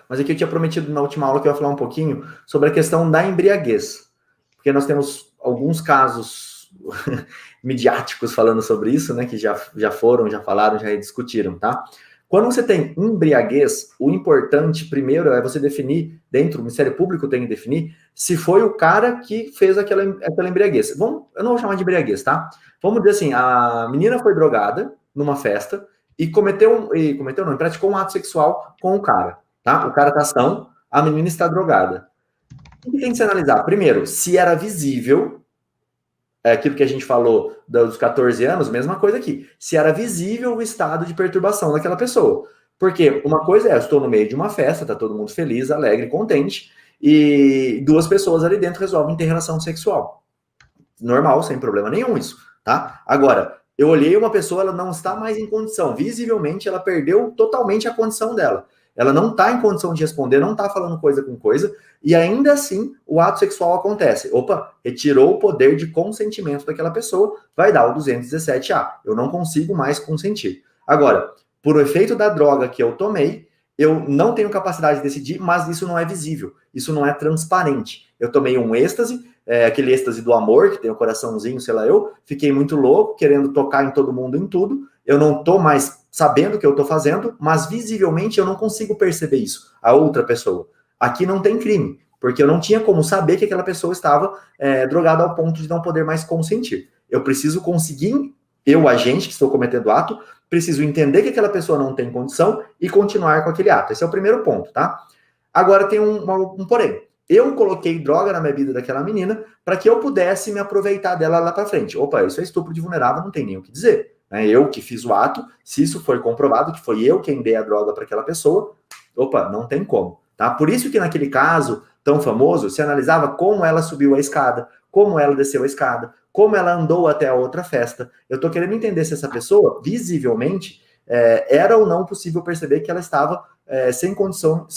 mas aqui eu tinha prometido na última aula que eu ia falar um pouquinho sobre a questão da embriaguez, porque nós temos alguns casos midiáticos falando sobre isso, né, que já foram, já falaram, já discutiram, tá? Quando você tem embriaguez, o importante primeiro é você definir, dentro do Ministério Público tem que definir, se foi o cara que fez aquela embriaguez. Eu não vou chamar de embriaguez, tá? Vamos dizer assim, a menina foi drogada numa festa e praticou um ato sexual com o cara, tá? O cara tá são, a menina está drogada. O que tem que se analisar? Primeiro, se era visível, aquilo que a gente falou dos 14 anos, mesma coisa aqui. Se era visível o estado de perturbação daquela pessoa. Porque uma coisa é, eu estou no meio de uma festa, tá todo mundo feliz, alegre, contente, e duas pessoas ali dentro resolvem ter relação sexual. Normal, sem problema nenhum isso, tá? Agora, eu olhei uma pessoa, ela não está mais em condição. Visivelmente, ela perdeu totalmente a condição dela. Ela não está em condição de responder, não está falando coisa com coisa, e ainda assim o ato sexual acontece. Opa, retirou o poder de consentimento daquela pessoa, vai dar o 217A. Eu não consigo mais consentir. Agora, por efeito da droga que eu tomei, eu não tenho capacidade de decidir, mas isso não é visível, isso não é transparente. Eu tomei um êxtase, aquele êxtase do amor, que tem o coraçãozinho, sei lá eu, fiquei muito louco, querendo tocar em todo mundo, em tudo, eu não tô mais sabendo o que eu tô fazendo, mas visivelmente eu não consigo perceber isso, a outra pessoa. Aqui não tem crime, porque eu não tinha como saber que aquela pessoa estava drogada ao ponto de não poder mais consentir. Eu preciso conseguir, eu, agente que estou cometendo ato, preciso entender que aquela pessoa não tem condição e continuar com aquele ato. Esse é o primeiro ponto, tá? Agora tem um porém. Eu coloquei droga na bebida daquela menina para que eu pudesse me aproveitar dela lá para frente. Opa, isso é estupro de vulnerável, não tem nem o que dizer. Né? Eu que fiz o ato, se isso foi comprovado que foi eu quem dei a droga para aquela pessoa, opa, não tem como. Tá? Por isso que naquele caso tão famoso, se analisava como ela subiu a escada, como ela desceu a escada, como ela andou até a outra festa. Eu estou querendo entender se essa pessoa, visivelmente, era ou não possível perceber que ela estava sem condição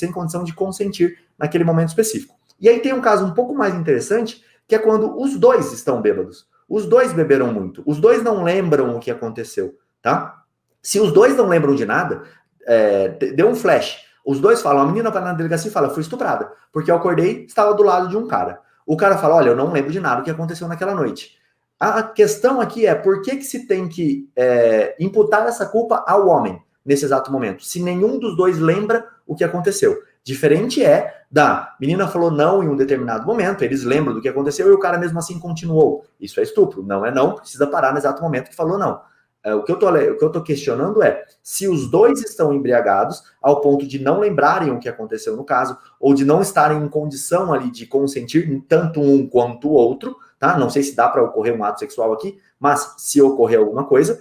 de consentir naquele momento específico. E aí tem um caso um pouco mais interessante, que é quando os dois estão bêbados. Os dois beberam muito. Os dois não lembram o que aconteceu, tá? Se os dois não lembram de nada, deu um flash. Os dois falam, a menina vai na delegacia e fala, fui estuprada, porque eu acordei, estava do lado de um cara. O cara fala, olha, eu não lembro de nada o que aconteceu naquela noite. A questão aqui é, por que se tem que imputar essa culpa ao homem nesse exato momento, se nenhum dos dois lembra o que aconteceu? Diferente é da menina falou não em um determinado momento, eles lembram do que aconteceu e o cara mesmo assim continuou. Isso é estupro, não é não, precisa parar no exato momento que falou não. O que eu tô questionando é se os dois estão embriagados ao ponto de não lembrarem o que aconteceu no caso, ou de não estarem em condição ali de consentir tanto um quanto o outro, tá? Não sei se dá para ocorrer um ato sexual aqui, mas se ocorrer alguma coisa,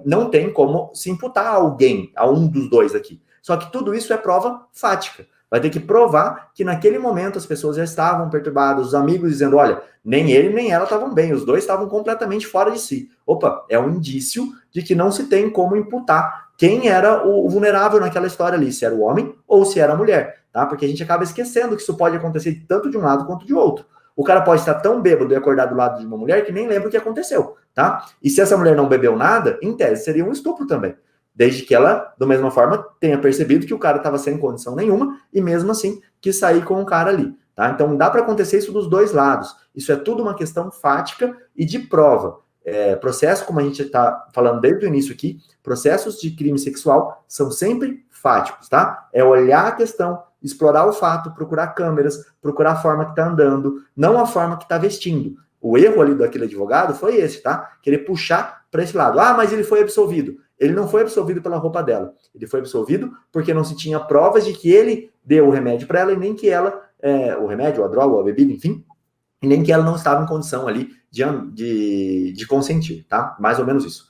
não tem como se imputar a alguém, a um dos dois aqui. Só que tudo isso é prova fática. Vai ter que provar que naquele momento as pessoas já estavam perturbadas, os amigos dizendo, olha, nem ele nem ela estavam bem, os dois estavam completamente fora de si. Opa, é um indício de que não se tem como imputar quem era o vulnerável naquela história ali, se era o homem ou se era a mulher, tá? Porque a gente acaba esquecendo que isso pode acontecer tanto de um lado quanto de outro. O cara pode estar tão bêbado e acordar do lado de uma mulher que nem lembra o que aconteceu, tá? E se essa mulher não bebeu nada, em tese seria um estupro também. Desde que ela, da mesma forma, tenha percebido que o cara estava sem condição nenhuma e mesmo assim quis sair com o cara ali. Tá? Então dá para acontecer isso dos dois lados. Isso é tudo uma questão fática e de prova. Processo, como a gente está falando desde o início aqui, processos de crime sexual são sempre fáticos, tá? É olhar a questão, explorar o fato, procurar câmeras, procurar a forma que está andando, não a forma que está vestindo. O erro ali daquele advogado foi esse, tá? Querer puxar para esse lado. Ah, mas ele foi absolvido. Ele não foi absolvido pela roupa dela. Ele foi absolvido porque não se tinha provas de que ele deu o remédio para ela e nem que ela, o remédio, a droga, a bebida, enfim, e nem que ela não estava em condição ali de consentir, tá? Mais ou menos isso.